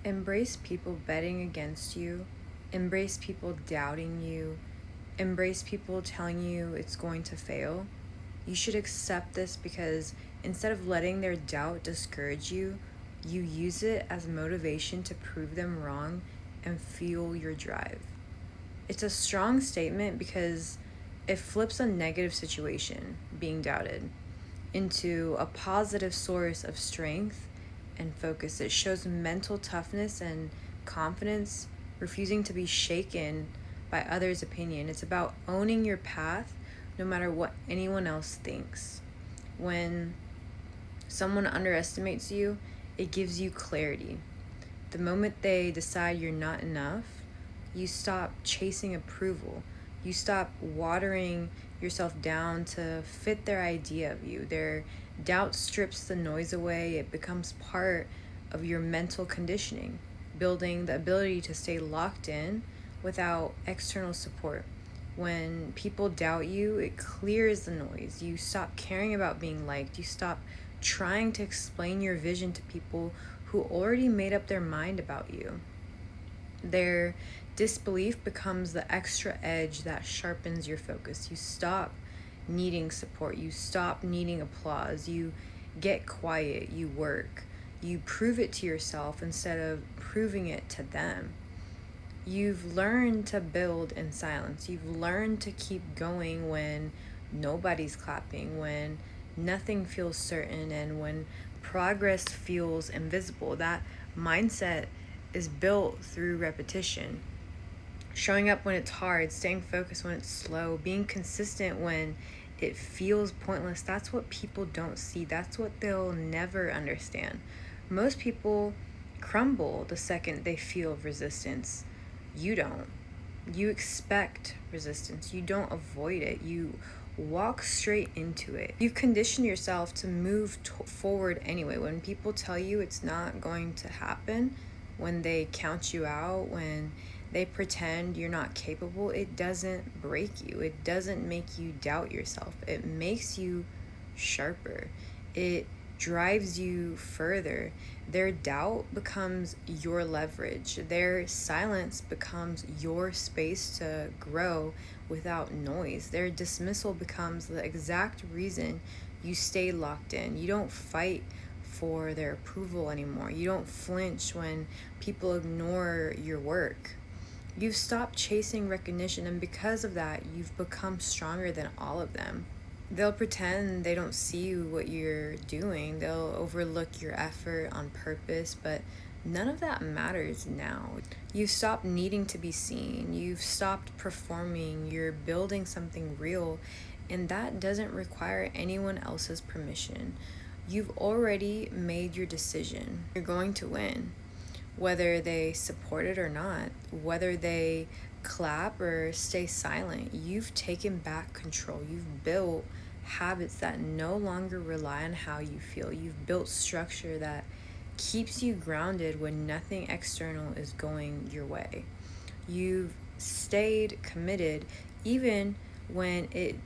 Embrace people betting against you. Embrace people doubting you. Embrace people telling you it's going to fail. You should accept this because instead of letting their doubt discourage you, you use it as motivation to prove them wrong and fuel your drive. It's a strong statement because it flips a negative situation, being doubted, into a positive source of strength and focus. It shows mental toughness and confidence, refusing to be shaken by others' opinion. It's about owning your path no matter what anyone else thinks. When someone underestimates you, it gives you clarity. The moment they decide you're not enough, you stop chasing approval. You stop watering yourself down to fit their idea of you. Their doubt strips the noise away. It becomes part of your mental conditioning, building the ability to stay locked in without external support. When people doubt you, it clears the noise. You stop caring about being liked. You stop trying to explain your vision to people who already made up their mind about you. Their disbelief becomes the extra edge that sharpens your focus. You stop needing support. You stop needing applause. You get quiet. You work. You prove it to yourself instead of proving it to them. You've learned to build in silence. You've learned to keep going when nobody's clapping, when nothing feels certain, and when progress feels invisible. That mindset is built through repetition. Showing up when it's hard, staying focused when it's slow, being consistent when it feels pointless. That's what people don't see. That's what they'll never understand. Most people crumble the second they feel resistance. You don't. You expect resistance. You don't avoid it. You walk straight into it. You've conditioned yourself to move forward anyway. When people tell you it's not going to happen, when they count you out, when they pretend you're not capable, it doesn't break you. It doesn't make you doubt yourself. It makes you sharper. It drives you further. Their doubt becomes your leverage. Their silence becomes your space to grow without noise. Their dismissal becomes the exact reason you stay locked in. You don't fight for their approval anymore. You don't flinch when people ignore your work. You've stopped chasing recognition, and because of that, you've become stronger than all of them. They'll pretend they don't see what you're doing. They'll overlook your effort on purpose, but none of that matters now. You've stopped needing to be seen. You've stopped performing. You're building something real, and that doesn't require anyone else's permission. You've already made your decision. You're going to win, whether they support it or not, whether they clap or stay silent. You've taken back control. You've built habits that no longer rely on how you feel. You've built structure that keeps you grounded when nothing external is going your way. You've stayed committed even when it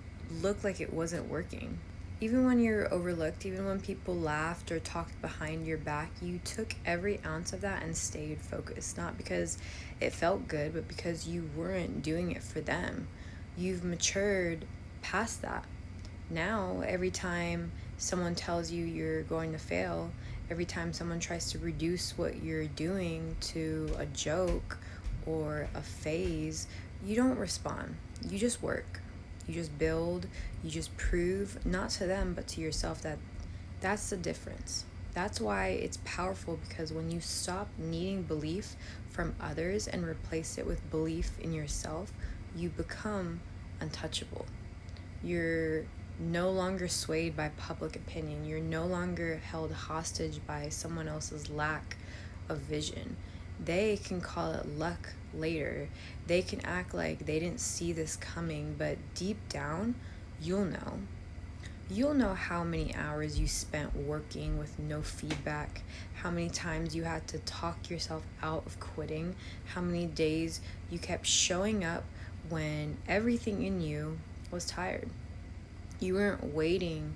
looked like it wasn't working. Even when you're overlooked, even when people laughed or talked behind your back, you took every ounce of that and stayed focused. Not because it felt good, but because you weren't doing it for them. You've matured past that. Now, every time someone tells you you're going to fail, every time someone tries to reduce what you're doing to a joke or a phase, you don't respond. You just work. You just build, you just prove, not to them, but to yourself, that that's the difference. That's why it's powerful, because when you stop needing belief from others and replace it with belief in yourself, you become untouchable. You're no longer swayed by public opinion. You're no longer held hostage by someone else's lack of vision. They can call it luck later. They can act like they didn't see this coming, but deep down, you'll know. You'll know how many hours you spent working with no feedback, how many times you had to talk yourself out of quitting, how many days you kept showing up when everything in you was tired. You weren't waiting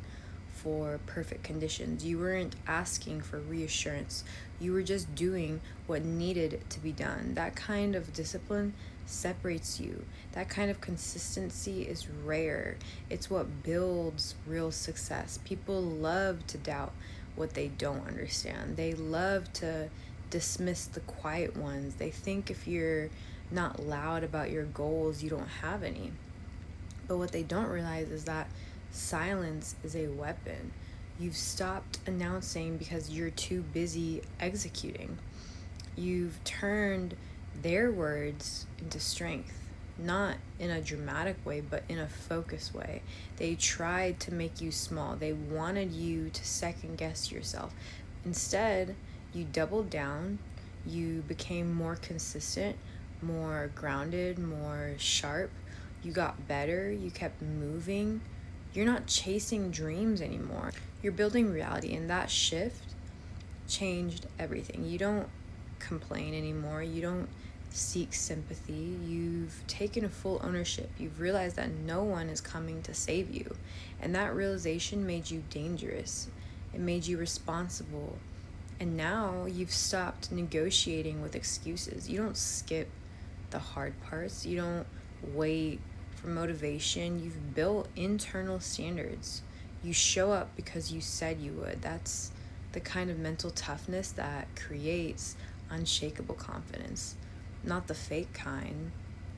for perfect conditions. You weren't asking for reassurance. You were just doing what needed to be done. That kind of discipline separates you. That kind of consistency is rare. It's what builds real success. People love to doubt what they don't understand. They love to dismiss the quiet ones. They think if you're not loud about your goals, you don't have any. But what they don't realize is that silence is a weapon. You've stopped announcing because you're too busy executing. You've turned their words into strength, not in a dramatic way, but in a focused way. They tried to make you small. They wanted you to second guess yourself. Instead, you doubled down. You became more consistent, more grounded, more sharp. You got better. You kept moving. You're not chasing dreams anymore. You're building reality, and that shift changed everything. You don't complain anymore. You don't seek sympathy. You've taken full ownership. You've realized that no one is coming to save you. And that realization made you dangerous. It made you responsible. And now you've stopped negotiating with excuses. You don't skip the hard parts. You don't wait for motivation. You've built internal standards. You show up because you said you would. That's the kind of mental toughness that creates unshakable confidence. Not the fake kind,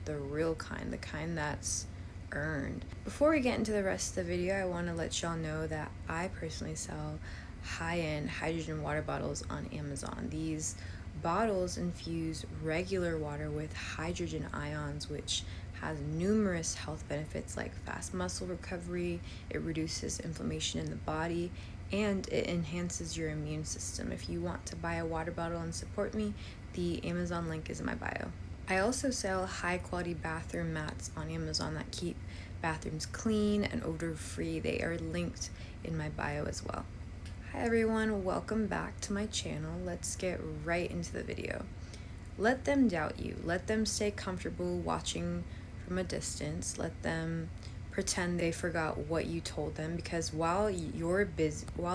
the real kind, the kind that's earned. Before we get into the rest of the video, I want to let y'all know that I personally sell high-end hydrogen water bottles on Amazon. These bottles infuse regular water with hydrogen ions, which has numerous health benefits like fast muscle recovery, it reduces inflammation in the body, and it enhances your immune system. If you want to buy a water bottle and support me, the Amazon link is in my bio. I also sell high quality bathroom mats on Amazon that keep bathrooms clean and odor free. They are linked in my bio as well. Hi everyone, welcome back to my channel. Let's get right into the video. Let them doubt you. Let them stay comfortable watching from a distance. Let them pretend they forgot what you told them, because while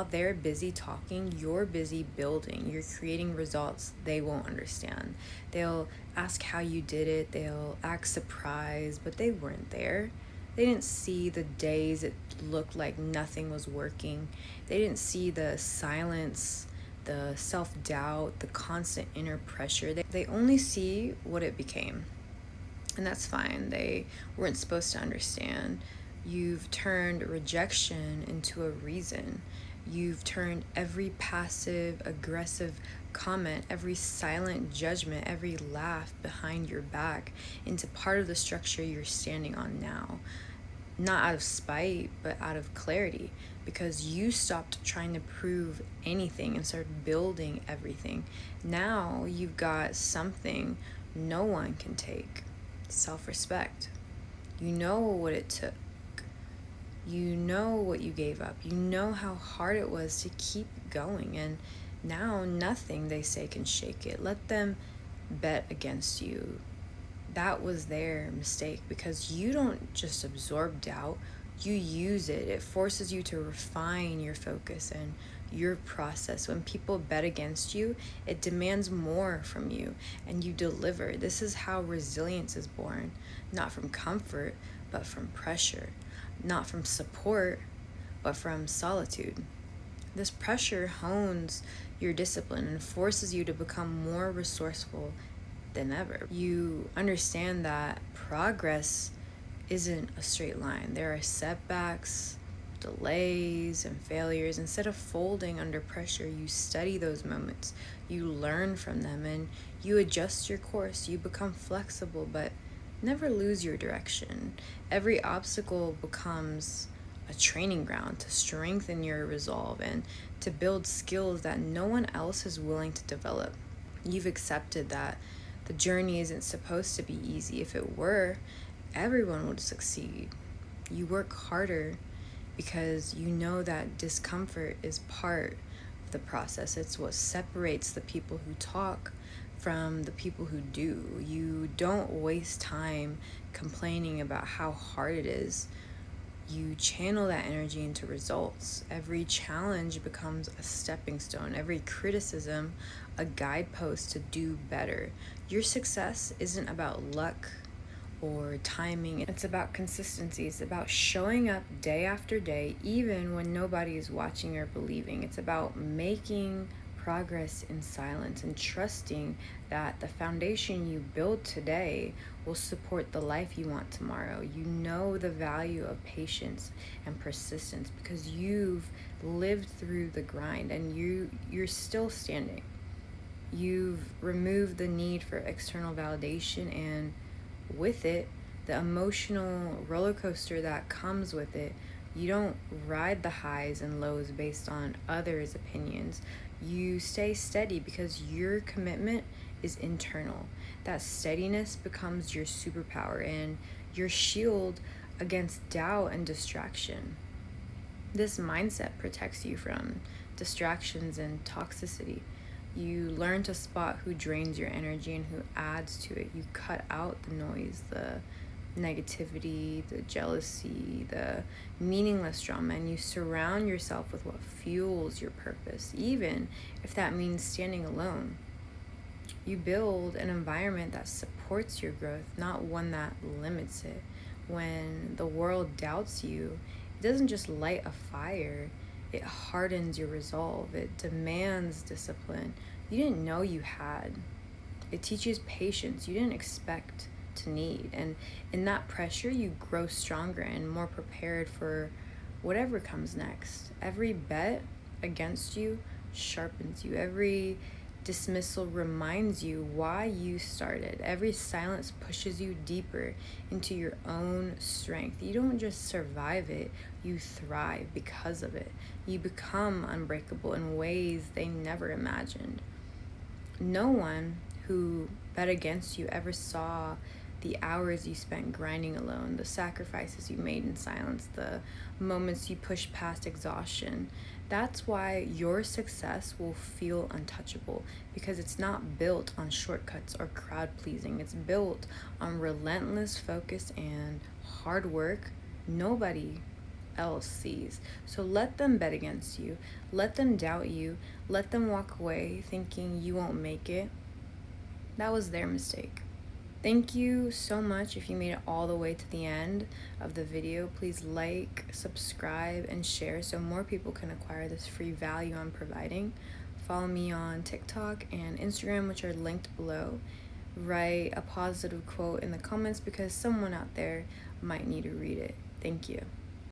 they're busy talking, you're busy building. You're creating results they won't understand. They'll ask how you did it. They'll act surprised, but they weren't there. They didn't see the days it looked like nothing was working. They didn't see the silence, the self-doubt, the constant inner pressure. They only see what it became. And that's fine. They weren't supposed to understand. You've turned rejection into a reason. You've turned every passive, aggressive comment, every silent judgment, every laugh behind your back into part of the structure you're standing on now. Not out of spite, but out of clarity, because you stopped trying to prove anything and started building everything. Now you've got something no one can take. Self-respect. You know what it took. You know what you gave up. You know how hard it was to keep going, and now nothing they say can shake it. Let them bet against you. That was their mistake, because you don't just absorb doubt, you use it. It forces you to refine your focus and your process. When people bet against you, it demands more from you, and you deliver. This is how resilience is born, not from comfort, but from pressure, not from support, but from solitude. This pressure hones your discipline and forces you to become more resourceful than ever. You understand that progress isn't a straight line. There are setbacks, delays, and failures. Instead of folding under pressure, you study those moments, you learn from them, and you adjust your course. You become flexible, but never lose your direction. Every obstacle becomes a training ground to strengthen your resolve and to build skills that no one else is willing to develop. You've accepted that the journey isn't supposed to be easy. If it were, everyone would succeed. You work harder because you know that discomfort is part of the process. It's what separates the people who talk from the people who do. You don't waste time complaining about how hard it is. you channel that energy into results. Every challenge becomes a stepping stone, every criticism, a guidepost to do better. Your success isn't about luck or timing, it's about consistency. It's about showing up day after day, even when nobody is watching or believing. It's about making progress in silence and trusting that the foundation you build today will support the life you want tomorrow. You know the value of patience and persistence because you've lived through the grind and you're still standing. You've removed the need for external validation, and with it, the emotional roller coaster that comes with it. You don't ride the highs and lows based on others' opinions. You stay steady because your commitment is internal. That steadiness becomes your superpower and your shield against doubt and distraction. This mindset protects you from distractions and toxicity. You learn to spot who drains your energy and who adds to it. You cut out the noise, the negativity, the jealousy, the meaningless drama, and you surround yourself with what fuels your purpose, even if that means standing alone. You build an environment that supports your growth, not one that limits it. When the world doubts you, it doesn't just light a fire, it hardens your resolve. It demands discipline you didn't know you had. It teaches patience you didn't expect to need. And in that pressure, you grow stronger and more prepared for whatever comes next. Every bet against you sharpens you. Every dismissal reminds you why you started. Every silence pushes you deeper into your own strength. You don't just survive it, you thrive because of it. You become unbreakable in ways they never imagined. No one who bet against you ever saw the hours you spent grinding alone, the sacrifices you made in silence, the moments you pushed past exhaustion. That's why your success will feel untouchable, because it's not built on shortcuts or crowd pleasing. It's built on relentless focus and hard work nobody else sees. So let them bet against you, let them doubt you, let them walk away thinking you won't make it. That was their mistake. Thank you so much if you made it all the way to the end of the video. Please like, subscribe, and share so more people can acquire this free value I'm providing. Follow me on TikTok and Instagram, which are linked below. Write a positive quote in the comments because someone out there might need to read it. Thank you.